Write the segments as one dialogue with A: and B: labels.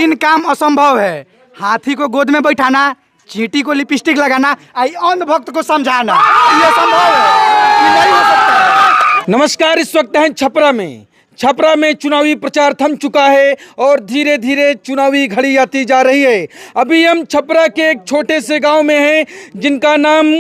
A: तीन काम असंभव है। हाथी को गोद में बैठाना, चींटी को लिपस्टिक लगाना, अंध भक्त को समझाना, ये संभव है, ये नहीं हो सकता।
B: नमस्कार, इस वक्त हैं छपरा में चुनावी प्रचार थम चुका है और धीरे धीरे चुनावी घड़ी आती जा रही है। अभी हम छपरा के एक छोटे से गांव में हैं जिनका नाम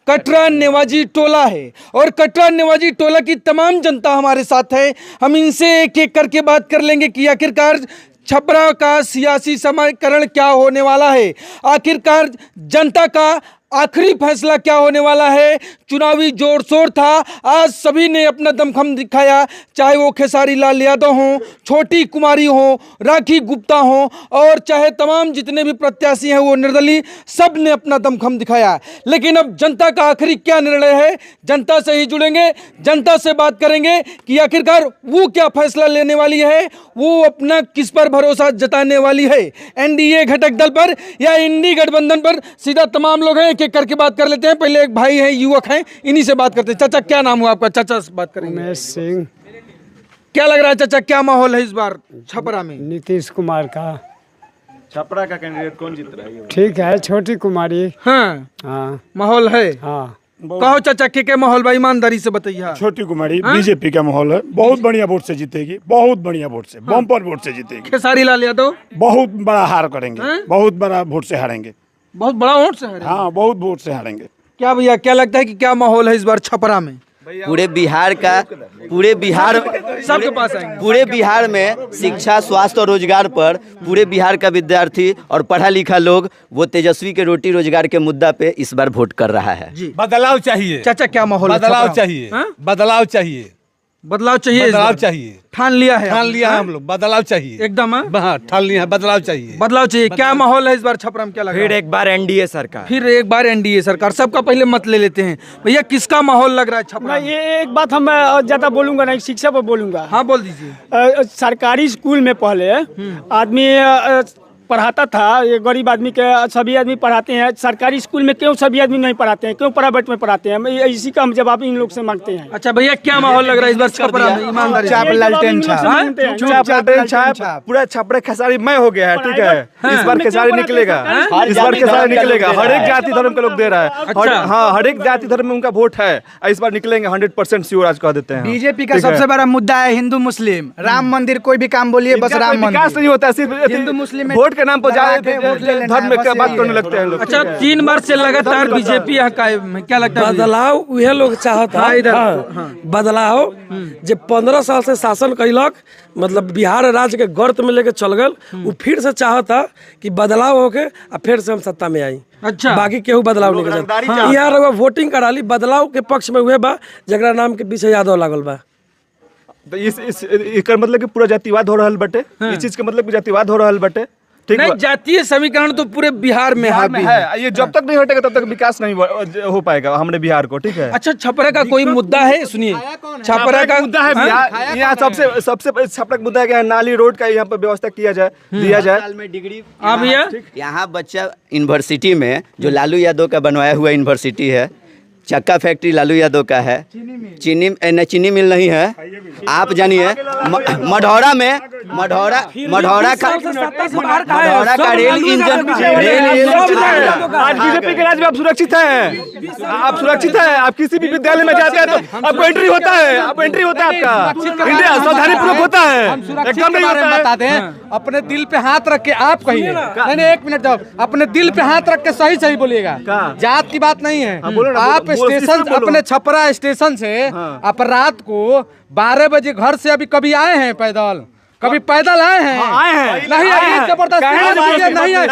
B: कटरा नेवाजी टोला है और कटरा नेवाजी टोला की तमाम जनता हमारे साथ है। हम इनसे एक एक करके बात कर लेंगे कि आखिरकार छपरा का सियासी समीकरण क्या होने वाला है, आखिरकार जनता का आखिरी फैसला क्या होने वाला है। चुनावी जोर शोर था, आज सभी ने अपना दमखम दिखाया, चाहे वो खेसारी लाल यादव हों, छोटी कुमारी हों, राखी गुप्ता हों और चाहे तमाम जितने भी प्रत्याशी हैं वो निर्दलीय, सब ने अपना दमखम दिखाया। लेकिन अब जनता का आखिरी क्या निर्णय है, जनता से ही जुड़ेंगे, जनता से बात करेंगे कि आखिरकार वो क्या फैसला लेने वाली है, वो अपना किस पर भरोसा जताने वाली है, एनडीए घटक दल पर या इंडी गठबंधन पर। सीधा तमाम लोग हैं, एक करके बात कर लेते हैं। पहले एक भाई हैं, युवक हैं, इन्हीं से बात करते हैं। चाचा क्या नाम हुआ आपका? चाचा से बात करेंगे।
C: उमेश सिंह।
B: क्या लग रहा है चाचा, क्या माहौल है इस बार छपरा में?
C: नीतीश कुमार का।
D: छपरा का कैंडिडेट कौन जीत रहा है?
C: ठीक है, छोटी कुमारी।
B: हाँ माहौल है।
C: हाँ
B: कहो चाचा के माहौल भाई, ईमानदारी से बताइए।
D: छोटी कुमारी बीजेपी का माहौल है, बहुत बढ़िया वोट से जीतेगी, बहुत बढ़िया वोट से, बम्पर वोट से जीतेगी।
B: खेसारी लाल यादव
D: बहुत बड़ा हार करेंगे, बहुत बड़ा वोट से हारेंगे,
B: बहुत बड़ा वोट से हारेंगे।
D: हाँ बहुत वोट से हारेंगे।
B: क्या भैया, क्या लगता है कि क्या माहौल है इस बार छपरा में?
E: पूरे बिहार
B: सबके पास आएंगे।
E: पूरे बिहार में शिक्षा, स्वास्थ्य और रोजगार पर पूरे बिहार का विद्यार्थी और पढ़ा लिखा लोग वो तेजस्वी के रोटी रोजगार के मुद्दा पे इस बार वोट कर रहा है।
F: बदलाव चाहिए
B: चाचा, क्या माहौल?
F: बदलाव चाहिए, बदलाव चाहिए,
B: बदलाव चाहिए,
F: बदलाव चाहिए।
B: ठान लिया है
F: हम लोग, बदलाव चाहिए
B: एकदम।
F: हाँ, ठान लिया है, बदलाव चाहिए,
B: बदलाव चाहिए। क्या माहौल है इस बार छपरा में, क्या लग रहा है?
E: फिर एक बार एनडीए सरकार।
B: फिर एक बार एनडीए सरकार। सबका पहले मत ले लेते हैं भैया, किसका माहौल लग रहा है छपरा में?
C: ये एक बात हम ज्यादा बोलूंगा नहीं, शिक्षा पर बोलूंगा।
B: हाँ बोल दीजिए।
C: सरकारी स्कूल में पहले आदमी पढ़ाता था, ये गरीब आदमी के सभी आदमी पढ़ाते हैं। सरकारी स्कूल में क्यों सभी आदमी नहीं पढ़ाते हैं, क्यों प्राइवेट में पढ़ाते हैं? इसी का हम जवाब इन लोग से मांगते हैं।
B: अच्छा भैया, क्या माहौल लग रहा है इस बार छपरा में? ईमानदारी से।
D: पूरा छपरा खेसारी मैं हो गया है, ठीक है। इस बार खेसारी निकलेगा, इस बार खेसारी निकलेगा। हर एक जाति धर्म के लोग दे रहा है, हाँ हर एक जाति धर्म में उनका वोट है। इस बार निकलेंगे 100% श्योर, आज कह देते हैं।
A: बीजेपी का सबसे बड़ा मुद्दा है हिंदू मुस्लिम। राम मंदिर, कोई भी काम बोलिए बस राम मंदिर।
D: विकास नहीं होता, सिर्फ
A: हिंदू मुस्लिम
D: वोट के नाम पर धर्म का बात करने लगते हैं लोग।
B: अच्छा, 3 वर्ष से लगातार बीजेपी यहाँ कायम में, क्या लगता है?
G: बदलाव वह लोग चाहता है, बदलाव जो 15 साल से शासन कैलक, मतलब बिहार राज्य के गर्त में लेके चल गल, वो फिर से चाहता कि बदलाव होके और फिर से हम सत्ता में आई।
B: अच्छा,
G: बाकी केहू बदलाव नहीं कर सकता। यहाँ रउआ वोटिंग करा ली, बदलाव के पक्ष में हुए बा, जगरा नाम के पीछे यादव लागल बा।
D: तो इसका मतलब कि पूरा जातिवाद हो रहल बटे, इस चीज के मतलब कि जातिवाद हो रहल बटे।
B: नहीं, जातीय समीकरण तो पूरे बिहार में
D: है। ये जब तक नहीं हटेगा तब तक विकास नहीं हो पाएगा हमारे बिहार को, ठीक है।
B: अच्छा, छपरा का कोई मुद्दा है? सुनिए, छपरा का
D: मुद्दा है बिहार, यहाँ सबसे छपरा का मुद्दा है, नाली रोड का यहाँ पर व्यवस्था किया जाए, दिया जाए।
E: डिग्री
B: भैया,
E: यहाँ बच्चा यूनिवर्सिटी में जो लालू यादव का बनवाया हुआ यूनिवर्सिटी है, चक्का फैक्ट्री लालू यादव का है, चीनी मिल नहीं है। आप जानिए मढ़ौरा का रेल इंजन।
D: आज बीजेपी के राज्य में आप सुरक्षित हैं, आप सुरक्षित हैं। आप किसी भी विद्यालय में जाते हैं तो आपको एंट्री होता है, आपका इंडिया सावधानी पूर्वक होता है, एकदम नहीं होता है।
A: बताते हैं, अपने दिल पे हाथ रख के आप कहिए। नहीं, एक मिनट जाओ, अपने दिल पे हाथ रख के सही बोलिएगा। जात की बात नहीं है। आप स्टेशन, अपने छपरा स्टेशन से आप रात को 12 बजे घर से अभी कभी आए हैं पैदल? कभी पैदल आए हैं? नहीं आए, जबरदस्ती नहीं है।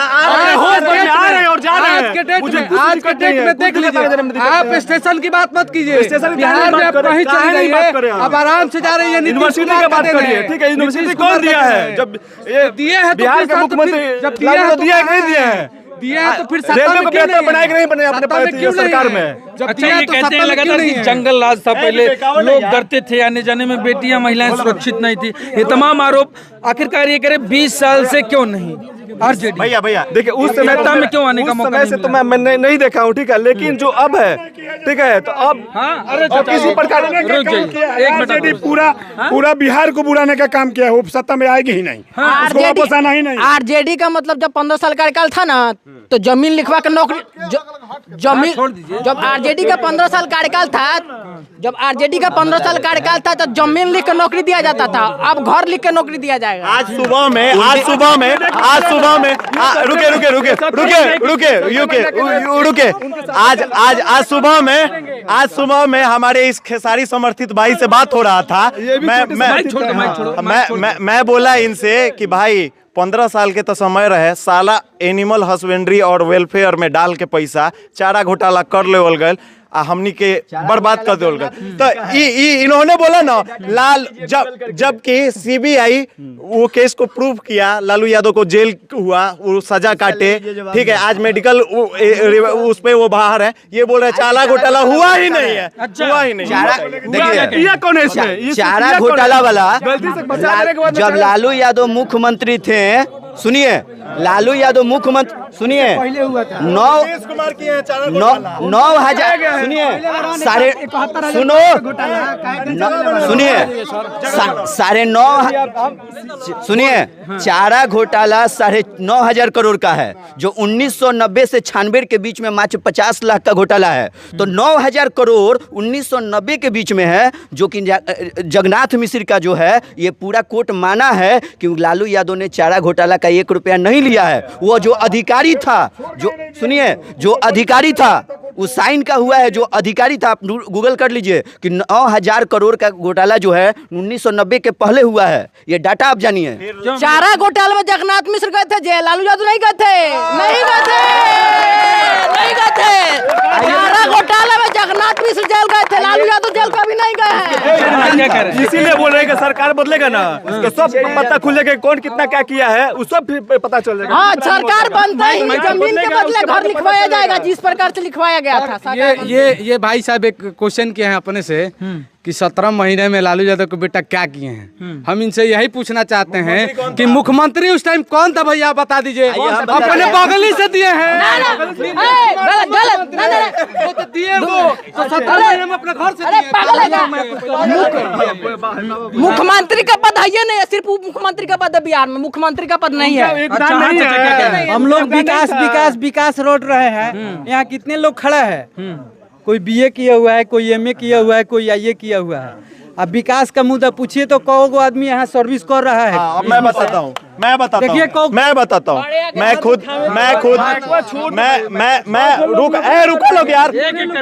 A: आज के डेट में देख लीजिए, आप स्टेशन की बात मत कीजिए। बिहार में आप कहीं चले जाइए, अब आराम से जा रही है।
D: यूनिवर्सिटी की बात करिए, ठीक है। यूनिवर्सिटी कौन दिया है? जब ये
A: दिए हैं
D: बिहार के मुख्यमंत्री
A: जब
D: दिया है, नहीं दिया है?
A: दिए हैं तो फिर
D: रेलवे को बेहतर बनाए कि नहीं बने अपने सरकार में?
A: जब
B: अच्छा,
A: दिया
B: ये
A: तो
B: कहते हैं
A: 70 में क्यों
B: लगातार
A: नहीं
B: कि
A: है?
B: जंगल राज था पहले, लोग डरते थे आने जाने में, बेटियां महिलाएं सुरक्षित नहीं थी, ये तमाम आरोप आखिरकार ये करे 20 साल से क्यों नहीं आरजेडी
D: भैया देखिए उस समय
B: सत्ता में क्यों आने का मौका
D: समय से
B: नहीं
D: तो मैं नहीं देखा हूँ, ठीक है, लेकिन जो अब है, ठीक है, तो अब
B: हाँ, अरे
D: अब किसी प्रकार
B: रुक जाइए, एक मिनट
H: आरजेडी पूरा बिहार को बुलाने का काम किया है, वो सत्ता में आएगी ही नहीं, उसको वापस आना ही नहीं।
I: आरजेडी का मतलब जब 15 साल कार्यकाल था ना, तो जमीन लिखवा के नौकरी जमीन, जब आरजेडी का 15 साल कार्यकाल था, जब आरजेडी का 15 साल कार्यकाल था, तो जमीन लिख के नौकरी दिया जाता था, अब घर लिख के नौकरी दिया जाएगा।
D: आज सुबह में रुके आज सुबह में हमारे इस खेसारी समर्थित भाई से बात हो रहा था। मैं बोला इनसे कि भाई 15 साल के तो समय रहे, साला एनिमल हस्बेंड्री और वेलफेयर में डाल के पैसा चारा घोटाला कर लेवल गए, हमनी के बर्बाद कर देवल गए। तो इन्होंने बोला ना लाल, जबकि सीबीआई वो केस को प्रूव किया, लालू यादव को जेल हुआ, वो सजा काटे, ठीक है, आज मेडिकल उस पे वो बाहर है, ये बोल रहे चारा घोटाला हुआ ही नहीं है, हुआ ही नहीं।
E: देखिए
D: कौन है इसमें
E: चारा घोटाला वाला जब लालू यादव मुख्यमंत्री थे, सुनिए, लालू यादव मुख्यमंत्री, सुनिए, 9,000, सुनिए, सुनिए, चारा घोटाला 9,500 करोड़ का है, जो 1990 से 96 के बीच में मात्र 50 लाख का घोटाला है। तो 9,000 करोड़ 1990 के बीच में है, जो कि जगन्नाथ मिश्र का जो है, ये पूरा कोर्ट माना है कि लालू यादव ने चारा घोटाला का 1 रुपया नहीं लिया है। वो जो अधिकारी था, जो सुनिए, जो अधिकारी था, वो साइन का हुआ है, जो अधिकारी था, आप गूगल कर लीजिए कि 9,000 करोड़ का घोटाला जो है 1990 के पहले हुआ है, ये डाटा आप जानिए।
I: चारा घोटाले में जगन्नाथ मिश्र गए थे जेल, लालू यादव नहीं गए थे, नहीं गए थे। चारा घोटाले में जगन्नाथ मिश्र जेल गए थे, लालू यादव जेल कभी नहीं गए।
D: इसीलिए बोल रहे हैं कि सरकार बदलेगा ना, तो सब पता खुलेगा कौन कितना क्या किया है, उस सब पता चल जाएगा।
I: हाँ, सरकार बनते ही जमीन के बदले घर लिखवाया जाएगा, जिस प्रकार से लिखवाया गया था।
A: ये भाई साहब एक क्वेश्चन किए हैं अपने से कि 17 महीने में लालू यादव को बेटा क्या किए हैं। हम इनसे यही पूछना चाहते हैं कि मुख्यमंत्री उस टाइम कौन था भैया, बता दीजिए। अपने बगली से दिए हैं, दिए वो तो 17 महीने में अपने घर से दिए।
I: मुख्यमंत्री का पद है नहीं, सिर्फ मुख्यमंत्री का पद है बिहार में, मुख्यमंत्री का पद नहीं है।
J: हम लोग विकास रोड रहे हैं, यहाँ कितने लोग खड़ा है, कोई बीए किया हुआ है, कोई एमए किया हुआ है, कोई आईए किया हुआ है। अब विकास का मुद्दा पूछिए तो कौन को आदमी यहाँ सर्विस कर रहा है।
D: मैं बताता हूँ, रुको लोग यार,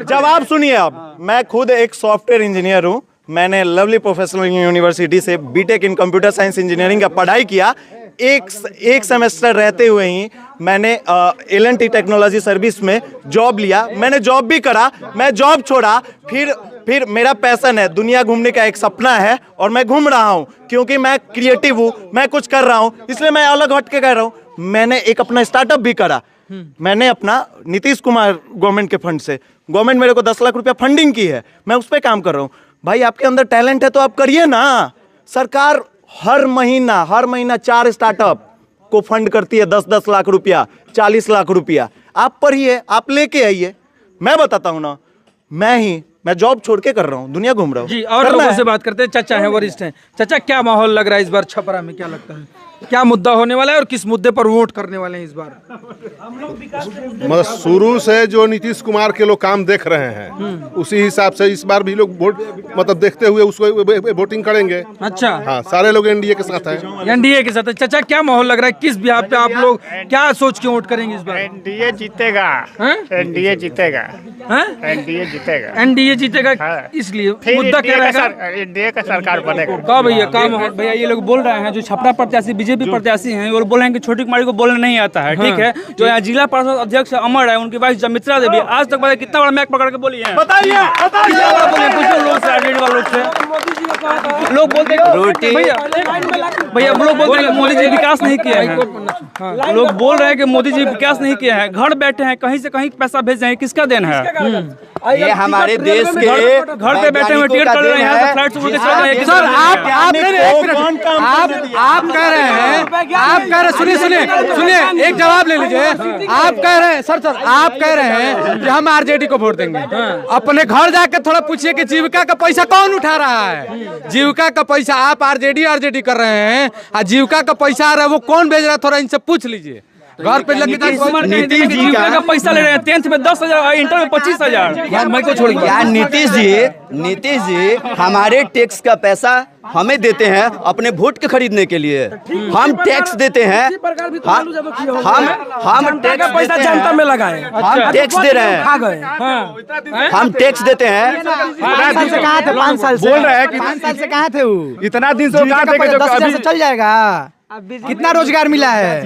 D: जवाब सुनिए। अब मैं खुद एक सॉफ्टवेयर इंजीनियर हूँ, मैंने लवली प्रोफेशनल यूनिवर्सिटी से BTech in computer science engineering का पढ़ाई किया। एक सेमेस्टर रहते हुए ही मैंने L&T टेक्नोलॉजी सर्विस में जॉब लिया। मैंने जॉब भी करा, मैं जॉब छोड़ा, फिर मेरा पैशन है, दुनिया घूमने का एक सपना है और मैं घूम रहा हूँ, क्योंकि मैं क्रिएटिव हूँ, मैं कुछ कर रहा हूँ, इसलिए मैं अलग हट के कह रहा हूँ। मैंने एक अपना स्टार्टअप भी करा, मैंने अपना नीतीश कुमार गवर्नमेंट के फंड से, गवर्नमेंट मेरे को 10 लाख रुपया फंडिंग की है, मैं उस पर काम कर रहा हूँ। भाई आपके अंदर टैलेंट है तो आप करिए ना। सरकार हर महीना 4 स्टार्टअप को फंड करती है, 10-10 लाख रुपया, 40 लाख रुपया। आप पढ़िए, आप लेके आइए। मैं बताता हूँ ना, मैं जॉब छोड़ के कर रहा हूँ, दुनिया घूम रहा हूँ
B: जी। और लोगों से बात करते हैं, चाचा हैं, वरिष्ठ हैं। चाचा, क्या माहौल लग रहा है इस बार छपरा में, क्या लगता है क्या मुद्दा होने वाला है और किस मुद्दे पर वोट करने वाले हैं इस बार?
K: मतलब शुरू से जो नीतीश कुमार के लोग काम देख रहे हैं, उसी हिसाब से इस बार भी लोग वोट मतलब देखते हुए उसको वोटिंग करेंगे।
B: अच्छा,
K: हाँ, सारे लोग एनडीए के साथ हैं।
B: एनडीए के साथ है। चाचा, क्या माहौल लग रहा है, किस बिहार पे आप लोग क्या सोच के वोट करेंगे इस बार?
H: एनडीए जीतेगा, एनडीए जीतेगा, एनडीए जीतेगा,
B: एनडीए जीतेगा। इसलिए मुद्दा क्या रहेगा?
H: एनडीए का सरकार बनेगा।
B: क्या भैया, क्या माहौल? भैया ये लोग बोल रहे हैं, जो छपरा प्रत्याशी बीजेपी प्रत्याशी हैं, वो बोल रहे हैं कि छोटी कुमारी को बोलना नहीं आता है, ठीक है। जो यहाँ जिला परिषद अध्यक्ष अमर है, उनकी वाइफ जमित्रा देवी, आज तक कितना बड़ा मैक पकड़ के बोली है,
D: बताइए।
B: लोग बोलते हैं भैया लोग बोल रहे हैं कि मोदी जी विकास नहीं किया है, लोग बोल रहे हैं कि मोदी जी विकास नहीं किया है, घर बैठे हैं कहीं से कहीं पैसा भेज रहे हैं, किसका देन है?
E: ये हमारे देश के
B: घर पे बैठे हुए टिकट कर रहे हैं, यहाँ से फ्लाइट से उड़ के चल रहे हैं।
A: सर आप कह रहे हैं, सुनिए एक जवाब ले लीजिए। आप कह रहे हैं सर आप कह रहे हैं कि हम आरजेडी को वोट देंगे। अपने घर जाकर थोड़ा पूछिए कि जीविका का पैसा कौन उठा रहा है? जीविका का पैसा आप आरजेडी कर रहे हैं, और जीविका का पैसा आ रहा है वो कौन भेज रहा है? थोड़ा इनसे पूछ लीजिए। घर पे
B: नीतीश जी का पैसा ले रहे हैं, 10th में 10,000, इंटर में 25,000। मैं को छोड़िए
E: यार, नीतीश जी हमारे टैक्स का पैसा हमें देते हैं अपने वोट के खरीदने के लिए। हम टैक्स देते हैं, हम टैक्स
G: पैसा जनता में लगाए,
E: हम टैक्स दे रहे हैं, हम टैक्स देते हैं।
J: 5 साल से कहाँ थे? 5 साल से
D: बोल रहे हैं कि
J: 5 साल से कहाँ थे वो?
D: इतना दिन से कहाँ थे?
J: 10,000 से चल जाएगा। कितना रोजगार मिला है?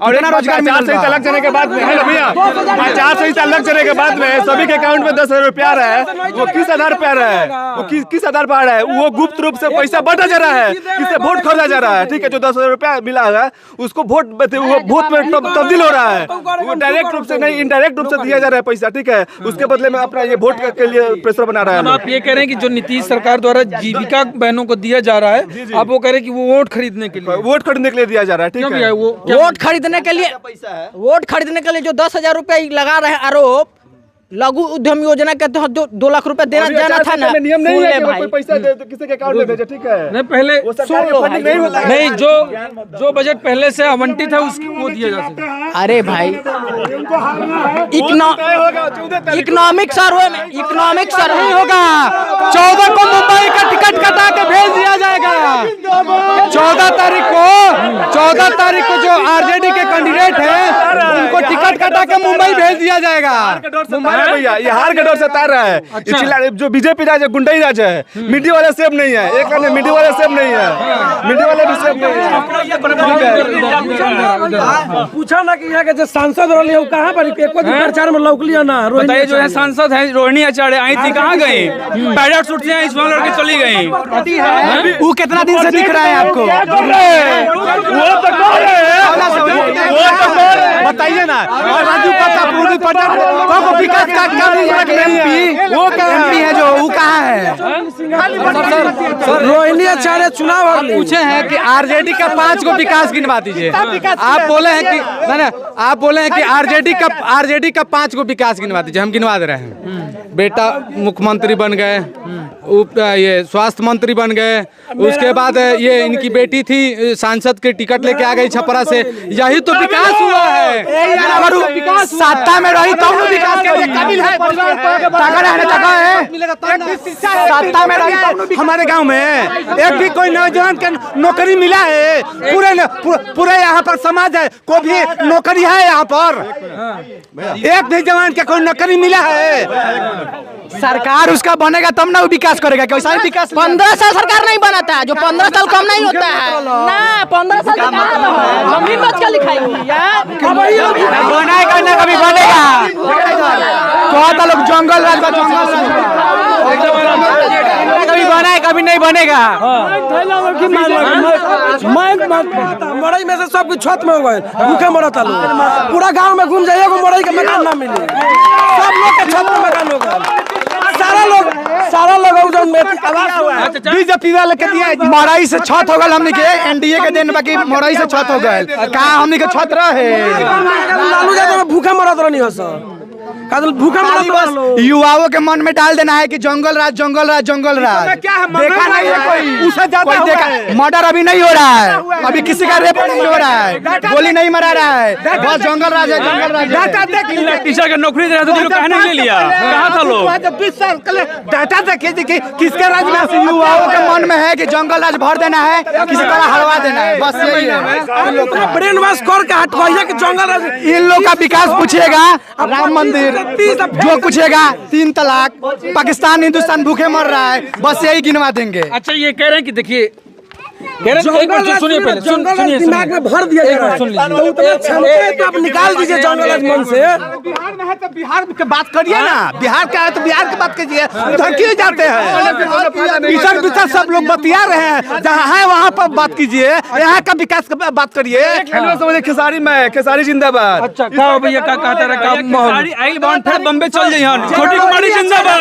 D: और इतना रोजगार 50 से अलग जाने के बाद में है भैया, 50 से अलग जाने के बाद में सभी के अकाउंट में 10,000 रुपया आ रहा है। वो किस आधार पे आ रहा है? वो किस आधार पर आ रहा है? वो गुप्त रूप से पैसा बढ़ा जा रहा है, किससे वोट खरीदा जा रहा है। ठीक है, जो 10,000 रुपया मिला है उसको वोट में तब्दील हो रहा है। वो डायरेक्ट रूप से नहीं, इनडायरेक्ट रूप से दिया जा रहा है पैसा। ठीक है, उसके बदले में अपना ये वोट के लिए प्रेशर बना रहा है।
B: आप ये कह रहे हैं कि जो नीतीश सरकार द्वारा जीविका बहनों को दिया जा रहा है, आप वो कह रहे हैं कि वो वोट खरीदने के लिए
D: दिया जा रहा है। ठीक है,
I: वोट खरीदने के लिए जो 10,000 रुपया लगा रहे आरोप, लघु उद्यम योजना के तहत जो 2 लाख रुपया देना जाना था ना,
D: नियम नहीं है कि कोई पैसा किसी के अकाउंट में भेजे। ठीक है,
B: नहीं पहले
D: नहीं होता है।
B: नहीं, जो बजट पहले से आवंटित है उसको दिया जा सकता है।
I: अरे भाई, इकोनॉमिक सर्वे होगा।
A: 14 को मुंबई का टिकट कटा के भेज दिया जाएगा। 14 तारीख को जो आरजेडी के कैंडिडेट हैं उनको टिकट कटा के मुंबई भेज दिया जाएगा।
D: भैया ये हार के डर से तार रहा है। अच्छा। जो बीजेपी राज है, गुंडाई राज है, मीडिया वाले सेफ नहीं है। एक मीडिया वाले सेफ नहीं है, मीडिया वाले भी सेफ नहीं है।
G: पूछा ना कि यहाँ के जो सांसद रही है कहाँ पर प्रचार में लौक लिया ना?
B: बताइए, जो है सांसद है रोहिणी आचार्य आई थी, कहाँ गई? पैरेड सूट से इस लड़के चली गई।
J: वो कितना दिन से दिख रहा है आपको?
A: बताइए ना। राजू विकास का
J: एमपी है जो वो कहाँ है?
G: रोहिणी आचार्य चुनाव
A: पूछे हैं कि आरजेडी का 5 को विकास गिनवा दीजिए। आप बोले हैं कि आप बोले हैं कि आरजेडी का 5 को विकास गिनवा दीजिए। हम गिनवा दे रहे हैं। बेटा मुख्यमंत्री बन गए, ये स्वास्थ्य मंत्री बन गए, उसके बाद ये इनकी बेटी थी सांसद के टिकट लेके आ गई छपरा से। यही तो विकास हुआ है।
J: सत्ता में रही तो विकास सत्ता में रही।
A: हमारे गांव में एक भी कोई नौजवान के नौकरी मिला है? पूरे यहाँ पर समाज है, कोई भी नौकरी है यहाँ पर? एक भी जवान के कोई नौकरी मिला है?
J: सरकार उसका बनेगा तब ना वो विकास करेगा। कैसा विकास?
I: 15 साल सरकार नहीं बनाता है, जो 15 साल कम नहीं होता है ना। 15 साल जमीन बच के लिखाई
J: बनाएगा ना, कभी बनेगा। कहता लोग जंगल राज, कभी बनाए कभी नहीं बनेगा।
G: मड़ई में से सब कुछ छत में हो गए, भूखे मरता लोग। पूरा गांव में घूम जाइए, मड़ई का मकान ना मिले। सब लोग के छत में मकान हो गए। सारा लोग
J: बीजेपी वाले के दिया मड़ई से छत हो गए। हमने के एनडीए के दिन बाकी मड़ई से छत हो गए। कहाँ हमने के छत रहे?
G: लालू यादव भूखे मरत रहनी हो सब।
J: युवाओं के मन में डाल देना है कि जंगल राज जंगल राज जंगल राज। देखा नहीं है कोई, उसे ज्यादा देखा। मर्डर अभी नहीं हो रहा है, अभी किसी का रेप नहीं हो रहा है, गोली नहीं मरा रहा है, बस जंगल राज है, जंगल राज।
B: टीचर का नौकरी दे रहा था, कहने ले लिया। कहाँ था लोग?
J: 20 साल डाटा देखिए किसके राज में। युवाओं के मन में है कि जंगल राज भर देना है, किसी तरह हरवा देना है, बस यही है।
G: ब्रेन वॉश करके हटवाइए कि जंगल राज।
J: इन लोग का विकास पूछिएगा, राम मंदिर जो पूछेगा, 3 तलाक, पाकिस्तान हिंदुस्तान भूखे मर रहा है, बस यही गिनवा देंगे।
B: अच्छा, ये कह रहे हैं कि देखिए सुनिए पहले, सुनिए
G: दिमाग में भर दिया जा रहा है।
B: सुन लीजिए।
G: तो उतना क्षमता है तो आप निकाल दीजिए जंगल राज मन से।
D: बिहार में है तो बिहार की बात करिए ना, बिहार का है तो बिहार की बात कीजिए, उधर क्यों जाते हैं? विचार सब लोग बतिया रहे हैं, जहाँ है वहाँ पर बात कीजिए, यहाँ का विकास का बात करिए। समझे खेसारी में, खेसारी जिंदाबाद।
B: अच्छा का भैया का कहता रहा का खेसारी आई बॉन्ड फिर बम्बे चल जाइए हम। छोटी कुमारी जिंदाबाद।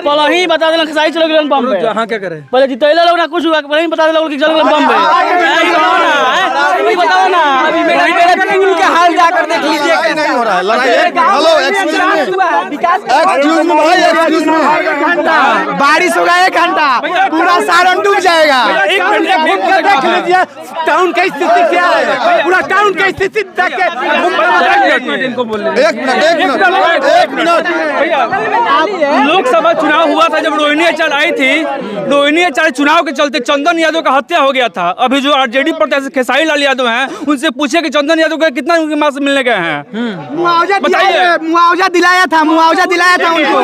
C: पहले ही बता देना खेसारी चले गए बम्बे।
B: हाँ क्या करे
C: पहले जितैला लोग ना कुछ हुआ, पहले ही बता देना लोग चले गए बम्बे। बताओ ना अभी मेरे के हाल जाकर देख लीजिए
K: नहीं हो रहा है लड़ाई। हेलो एक्सक्यूज मी भाई, एक्सक्यूज मी,
D: बारिश होगा 1 घंटा, पूरा सारण डूब जाएगा। 1 घंटे घूम कर देख लीजिए टाउन की स्थिति क्या है, पूरा टाउन की स्थिति देख के।
K: एक मिनट
B: लोकसभा चुनाव हुआ था जब रोहिणी आचार्य आई थी, रोहिणी आचार्य चुनाव के चलते चंदन यादव का हत्या हो गया था। अभी जो आरजेडी प्रत्याशी खेसारी लाल यादव हैं, उनसे पूछे कि चंदन यादव को कितना उनके मां से मिलने गए हैं।
D: मुआवजा दिलाया था उनको।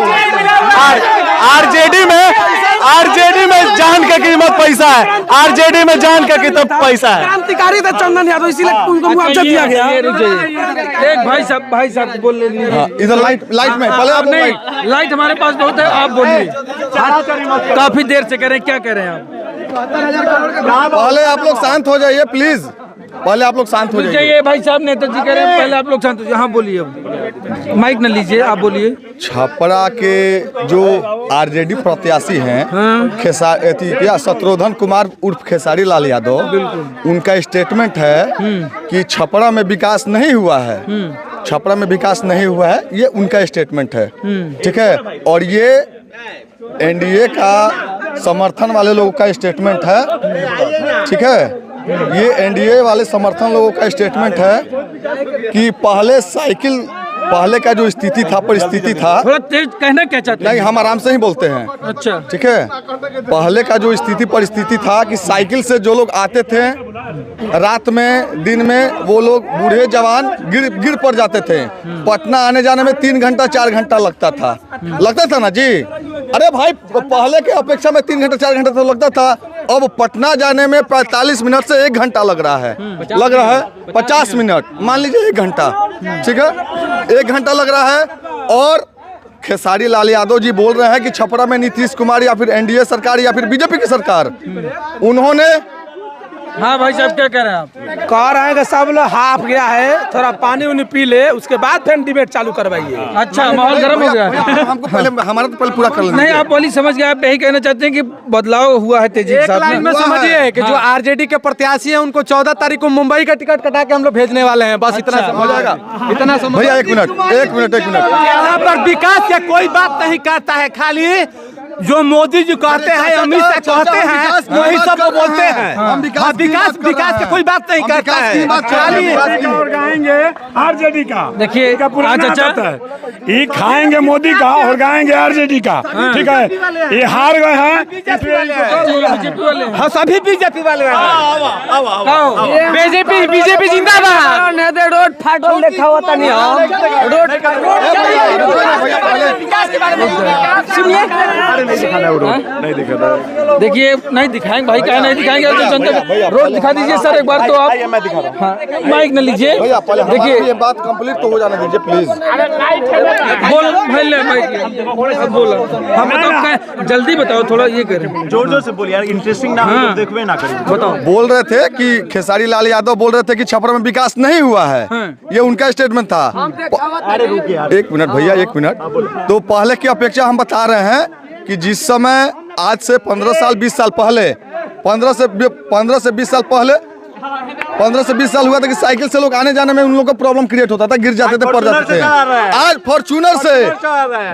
K: आरजेडी में जान का कीमत पैसा है, आरजेडी में जान का कीमत पैसा है।
G: क्रांतिकारी थे चंदन यादव, इसीलिए उनको मुआवजा दिया गया।
B: एक भाई साहब बोल लेंगे
K: इधर लाइट में पहले आप
B: नहीं, लाइट हमारे पास बहुत है, आप बोलिए। काफी देर से कह रहे हैं, क्या कह रहे हैं आप?
K: पहले आप लोग शांत हो जाइए प्लीज, पहले आप लोग शांत हो जाइए।
B: ये भाई साहब नेताजी कह रहे हैं पहले आप लोग शांत हो जाइए। हाँ बोलिए, माइक न लीजिए, आप बोलिए।
K: छपरा के जो आरजेडी प्रत्याशी हैं शत्रुघ्न कुमार उर्फ खेसारी लाल यादव, उनका स्टेटमेंट है कि छपरा में विकास नहीं हुआ है, छपरा में विकास नहीं हुआ है, ये उनका स्टेटमेंट है। ठीक है, और ये एनडीए का समर्थन वाले लोगों का स्टेटमेंट है। ठीक है, ये एनडीए वाले समर्थन लोगों का स्टेटमेंट है कि पहले का जो स्थिति था, परिस्थिति था,
B: थोड़ा तेज कहना क्या चाहते हैं?
K: नहीं हम आराम से ही बोलते हैं।
B: अच्छा
K: ठीक है, पहले का जो स्थिति परिस्थिति था कि साइकिल से जो लोग आते थे रात में दिन में, वो लोग बूढ़े जवान गिर पड़ जाते थे। पटना आने जाने में 3 घंटा 4 घंटा लगता था ना जी। अरे भाई पहले के अपेक्षा में 3 घंटा 4 घंटा तो लगता था, अब पटना जाने में 45 मिनट से 1 घंटा लग रहा है 50 मिनट, मान लीजिए 1 घंटा। ठीक है, 1 घंटा लग रहा है। और खेसारी लाल यादव जी बोल रहे हैं कि छपरा में नीतीश कुमार या फिर एनडीए सरकार या फिर बीजेपी की सरकार, उन्होंने।
B: हाँ भाई साहब क्या कह रहे हैं आप?
G: कह रहे हैं कि सब लोग हाफ गया है, थोड़ा पानी उनी पी ले, उसके बाद फिर डिबेट चालू करवाइए।
B: अच्छा माहौल गर्म हो गया।
K: हमको पहले हमारा तो पहले पूरा कर लेना।
B: नहीं आप बोली समझ गए, आप यही कहना चाहते हैं कि बदलाव हुआ है तेजी के साथ
A: में। समझिए कि जो आरजेडी के प्रत्याशी हैं उनको 14 तारीख को मुंबई का टिकट कटा के हम लोग भेजने वाले हैं, बस इतना हो जाएगा। इतना
K: भैया एक मिनट
D: यहाँ पर विकास का कोई बात नहीं करता है, खाली जो मोदी जी कहते हैं, अमित शाह कहते हैं, वही सब बोलते हैं। विकास की कोई बात नहीं करता है, खाली
H: और गाएंगे आरजेडी का।
B: देखिए
H: ये खाएंगे मोदी का और गाएंगे आरजेडी का। ठीक है, ये हार गए हैं,
D: सभी बीजेपी वाले
I: बीजेपी जिंदाबाद। रोड फाटल देखा होता नहीं रोड
D: नहीं दिखा था।
B: देखिए नहीं दिखाएंगे भाई, क्या नहीं दिखाएंगे तो जनता रोड दिखा दीजिए सर एक बार तो आप। माइक न लीजिए, देखिए
K: ये बात कंप्लीट तो हो जाने दीजिए प्लीज।
B: बोल भाई बोलो, हम तो जल्दी बताओ, थोड़ा ये करें,
D: जोर से बोलिए यार, इंटरेस्टिंग ना हो देखवे ना करें।
B: बताओ।
K: बोल रहे थे कि खेसारी लाल यादव बोल रहे थे कि छपरा में विकास नहीं हुआ है, ये उनका स्टेटमेंट था।
D: अरे रुकिए यार,
K: 1 मिनट भैया, 1 मिनट। तो पहले की अपेक्षा हम बता रहे हैं कि जिस समय आज से 15 साल 20 साल पहले 15 से 20 साल पहले 15 से 20 साल हुआ था कि साइकिल से लोग आने जाने में उन लोगों को प्रॉब्लम क्रिएट होता था, गिर जाते थे, पड़ जाते थे। आज फॉर्च्यूनर से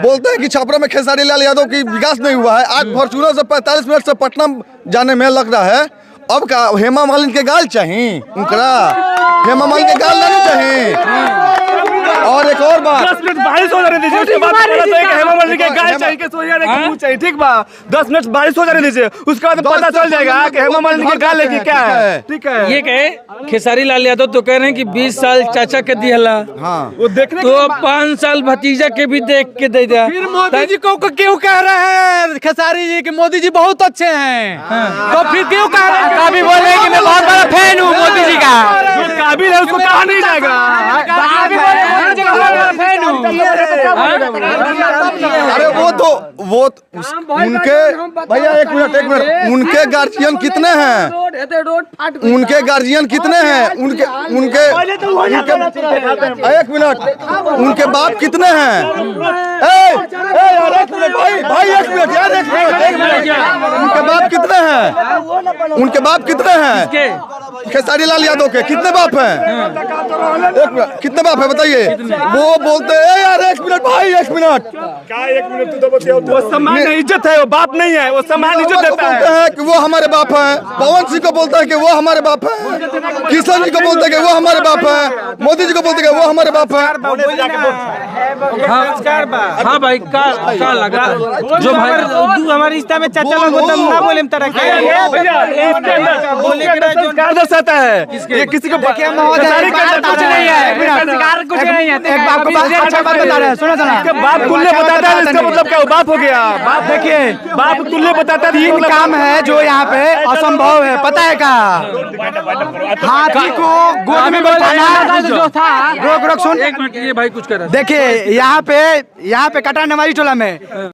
K: बोलते हैं कि छपरा में खेसारी लाल यादव की विकास नहीं हुआ है। आज फॉर्च्यूनर से 45 मिनट से पटना जाने में लग रहा है। अब का हेमा मालिनी के गाल चाहिए, उनकरा हेमा मालिनी के गाल नहीं चाहिए। और एक और बात
D: 10 मिनट बारिश हो जाने दीजिए, उसके बाद पता चलेगा हेमा मालिनी के गाय चाहिए कि सोया रे कि चाहिए, ठीक बा। 10 मिनट बारिश हो जाने दीजिए, उसके बाद पता चल जाएगा कि हेमा मालिनी के गाय लेके क्या है, ठीक है।
B: ये कहे खेसारी लाल यादव तो कह रहे हैं कि 20 साल चाचा के दिहला,
K: हाँ
D: वो देखने
B: तो अब 5 साल भतीजा के भी देख के दे दिया।
A: फिर मोदी जी को क्यों कह रहे हैं खेसारी जी कि मोदी जी बहुत अच्छे हैं, तो फिर क्यों कह रहे हैं? कभी बोले कि मैं बहुत बड़ा फैन हूँ मोदी जी का,
D: जो काबिल है उसको कहा नहीं जाएगा।
A: फैन हूँ।
K: अरे वो उनके भैया एक मिनट उनके गार्जियन कितने हैं, उनके गार्जियन कितने हैं, उनके उनके एक मिनट उनके बाप कितने हैं? यार एक मिनट भाई एक मिनट यार एक मिनट उनके बाप कितने हैं, उनके बाप कितने हैं? खेसारी लाल यादव के कितने बाप हैं? एक मिनट कितने बाप है बताइए? वो बोलते हैं यार एक मिनट भाई एक मिनट
D: क्या 1 मिनट तो बतिया, वो सम्मान है, इज्जत है, वो बाप नहीं है, वो सम्मान इज्जत देता है।
K: बोलते हैं कि वो हमारे बाप हैं, पवन सिंह को बोलता है कि वो हमारे बाप है, किशन जी को बोलते हैं कि वो हमारे बाप है, मोदी जी को बोलते हैं कि वो हमारे बाप है।
B: हाँ भाई का लगा जो भाई
C: तू हमारे रिश्ता में चाचा लोग मतलब ना बोले तरह के
D: संस्कार दर्शाता है, ये किसी को
A: कुछ नहीं है, कुछ नहीं है। एक बाप को अच्छा बात बता रहे हैं, सुनो
D: इसका बाप तुल्य बताता है, इसका मतलब क्या? वो बाप हो गया। बाप देखिए, बाप तुल्य बताता है।
A: 3 काम है जो यहाँ पे असंभव है, पता है क्या? हाथी को गोद में बैठाना जो था, रोक सुन,
B: एक मिनट, ये भाई कुछ कर रहा है।
A: देखिए यहाँ पे कटा नवाई टोला में